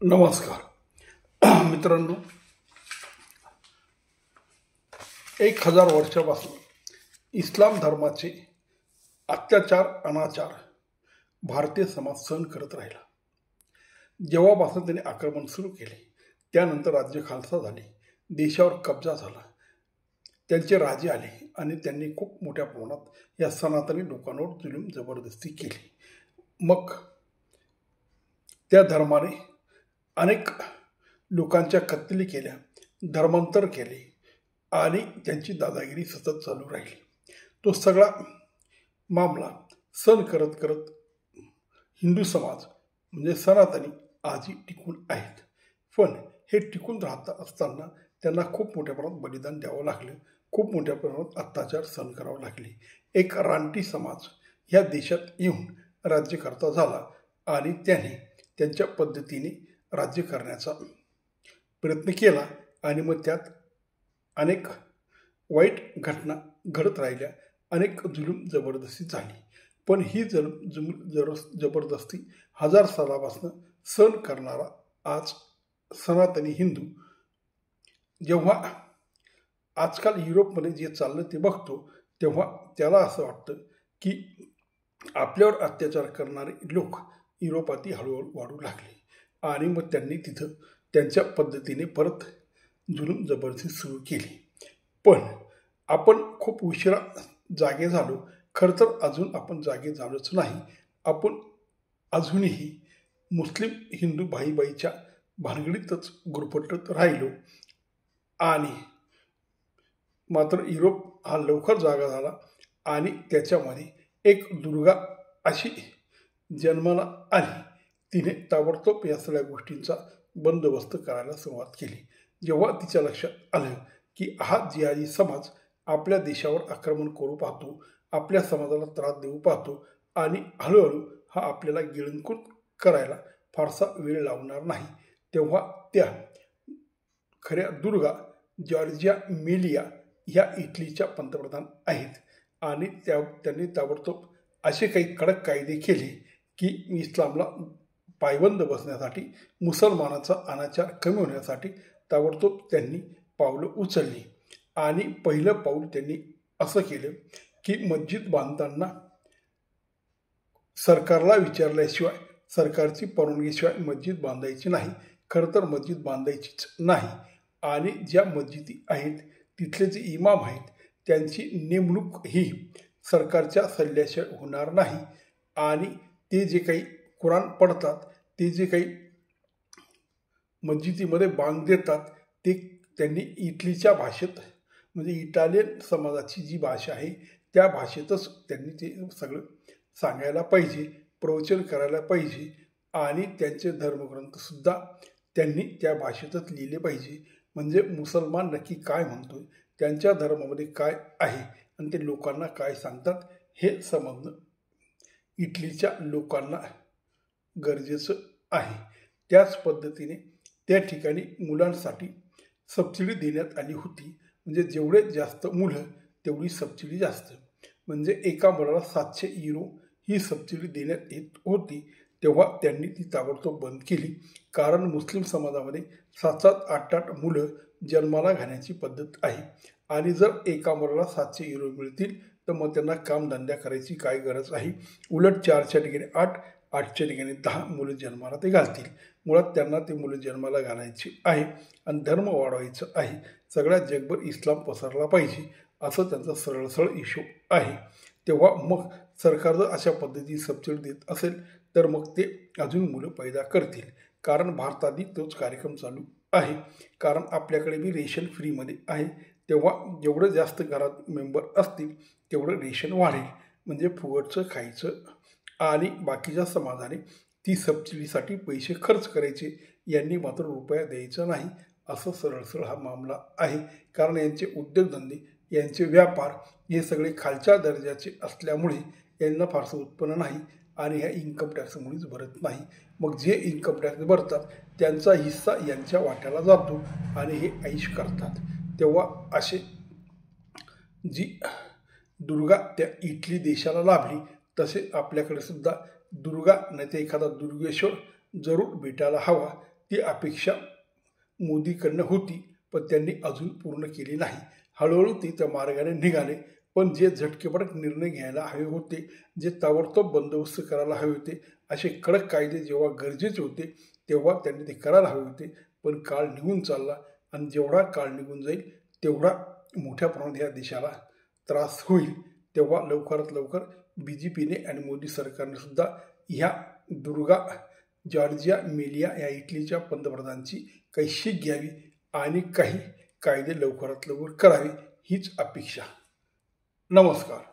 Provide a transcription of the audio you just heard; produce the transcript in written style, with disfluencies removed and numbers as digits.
नमस्कार मित्रांनो, 1000 वर्षापासून इस्लाम धर्माचे अत्याचार अनाचार भारतीय समाज सहन करत राहिला. जेव्हापासून त्यांनी आक्रमण सुरू केले त्यानंतर राज्य खालसा झाले, देशावर कब्जा झाला, त्यांचे राजे आले आणि त्यांनी खूप मोठ्या प्रमाणात या सनातनी लोकांवर जुलूम जबरदस्ती केली. मग त्या धर्माने अनेक लोकांच्या कत्तली केल्या, धर्मांतर केले आणि त्यांची दादागिरी सतत चालू राहिली. तो सगळा मामला सहन करत करत हिंदू समाज म्हणजे सनातनी आजही टिकून आहेत. पण हे टिकून राहता असताना त्यांना खूप मोठ्या प्रमाणात बलिदान द्यावं लागलं, खूप मोठ्या प्रमाणात अत्याचार सहन करावे लागले. एक रानटी समाज ह्या देशात येऊन राज्यकर्ता झाला आणि त्याने त्यांच्या पद्धतीने राज्य करण्याचा प्रयत्न केला आणि मग त्यात अनेक वाईट घटना घडत राहिल्या, अनेक जुलूम जबरदस्ती झाली. पण ही जबरदस्ती 1000 सालापासून सहन करणारा आज सनातनी हिंदू जेव्हा आजकाल युरोपमध्ये जे चाललं ते बघतो तेव्हा त्याला असं वाटतं की आपल्यावर अत्याचार करणारे लोक युरोपातही हळूहळू वाढू लागले आणि मग त्यांनी तिथं त्यांच्या पद्धतीने परत जुलूम जबरदस्ती सुरू केली. पण आपण खूप उशिरा जागे झालो. खरं तर अजून आपण जागे झालोच नाही. आपण अजूनही मुस्लिम हिंदू भाईबाईच्या भानगडीतच गुरफटत राहिलो आणि मात्र युरोप हा लवकर जागा झाला आणि त्याच्यामध्ये एक दुर्गा अशी जन्माला आली. तिने ताबडतोब या सगळ्या गोष्टींचा बंदोबस्त करायला सुरुवात केली. जेव्हा तिच्या लक्षात आलं की हा जिहादी समाज आपल्या देशावर आक्रमण करू पाहतो, आपल्या समाजाला त्रास देऊ पाहतो आणि हळूहळू हा आपल्याला गिळंकृत करायला फारसा वेळ लावणार नाही, तेव्हा त्या खऱ्या दुर्गा जॉर्जिया मेलिया ह्या इटलीच्या पंतप्रधान आहेत आणि त्यांनी ताबडतोब असे काही कडक कायदे केले की इस्लामला पायबंद बसण्यासाठी, मुसलमानाचा अनाचार कमी होण्यासाठी ताबडतोब त्यांनी पावलं उचलली. आणि पहिलं पाऊल त्यांनी असं केलं की मस्जिद बांधताना सरकारला विचारल्याशिवाय, सरकारची परवानगीशिवाय मस्जिद बांधायची नाही. खरं तर मस्जिद बांधायचीच नाही आणि ज्या मस्जिदी आहेत तिथले जे इमाम आहेत त्यांची नेमणूक ही सरकारच्या सल्ल्याशिवाय होणार नाही आणि ते जे काही कुराण पढतात, ते जे काही मस्जिदीमध्ये बांग देतात ते त्यांनी इटलीच्या भाषेत म्हणजे इटालियन समाजाची जी भाषा आहे त्या भाषेतच त्यांनी ते सगळं सांगायला पाहिजे, प्रवचन करायला पाहिजे आणि त्यांचे धर्मग्रंथसुद्धा त्यांनी त्या भाषेतच लिहिले पाहिजे. म्हणजे मुसलमान नक्की काय म्हणतोय, त्यांच्या धर्मामध्ये काय आहे आणि ते लोकांना काय सांगतात हे समजणं इटलीच्या लोकांना गरजेचं आहे. त्याच पद्धतीने त्या ठिकाणी मुलांसाठी सबसिडी देण्यात आली होती. म्हणजे जेवढे जास्त मुलं तेवढी सबसिडी जास्त. म्हणजे एका मुलाला 700 युरो ही सबसिडी देण्यात येत होती. तेव्हा त्यांनी ती ताबडतोब बंद केली. कारण मुस्लिम समाजामध्ये 7-7, 8-8 मुलं जन्माला घालण्याची पद्धत आहे आणि जर एका मुलाला 700 युरो मिळतील तर मग त्यांना कामधंद्या करायची काय गरज आहे. उलट 4च्या ठिकाणी 8, 8च्या ठिकाणी 10 मुलं जन्माला ते घालतील. मुळात त्यांना ते मुलं जन्माला घालायची आहे आणि धर्म वाढवायचं आहे. सगळ्या जगभर इस्लाम पसरला पाहिजे असं त्यांचा सरळ हिशोब आहे. तेव्हा मग सरकार जर अशा पद्धतीने सबसिडी देत असेल तर मग ते अजून मुलं पैदा करतील. कारण भारतातही तोच कार्यक्रम चालू आहे. कारण आपल्याकडे बी रेशन फ्रीमध्ये आहे. तेव्हा जेवढं जास्त घरात मेंबर असतील तेवढं रेशन वाढेल. म्हणजे फुकटचं खायचं आणि बाकीच्या समाजाने ती सबसिडीसाठी पैसे खर्च करायचे, यांनी मात्र रुपया द्यायचा नाही असं सरळ हा मामला आहे. कारण यांचे उद्योगधंदे, यांचे व्यापार हे सगळे खालच्या दर्जाचे असल्यामुळे यांना फारसं उत्पन्न नाही आणि ह्या इन्कम टॅक्समुळेच भरत नाही. मग जे इन्कम टॅक्स भरतात त्यांचा हिस्सा यांच्या वाट्याला जातो आणि हे ऐश करतात. तेव्हा असे जी दुर्गा त्या इटली देशाला लाभली तसे आपल्याकडे सुद्धा दुर्गा नाही तर एखादा दुर्गेश्वर जरूर भेटायला हवा. ती अपेक्षा मोदीकडनं होती, पण त्यांनी अजून पूर्ण केली नाही. हळूहळू ते त्या मार्गाने निघाले, पण जे झटकेपटक निर्णय घ्यायला हवे होते, जे ताबडतोब बंदोबस्त करायला हवे होते, असे कडक कायदे जेव्हा गरजेचे होते तेव्हा त्यांनी ते करायला हवे होते. पण काळ निघून चालला आणि जेवढा काळ निघून जाईल तेवढा मोठ्या प्रमाणात या देशाला त्रास होईल. तेव्हा लवकरात लवकर BJPने आणि मोदी सरकारने सुद्धा ह्या दुर्गा जॉर्जिया मेलिया या इटलीच्या पंतप्रधानांची काही शीख घ्यावी आणि काही कायदे लवकरात लवकर करावे, हीच अपेक्षा. नमस्कार.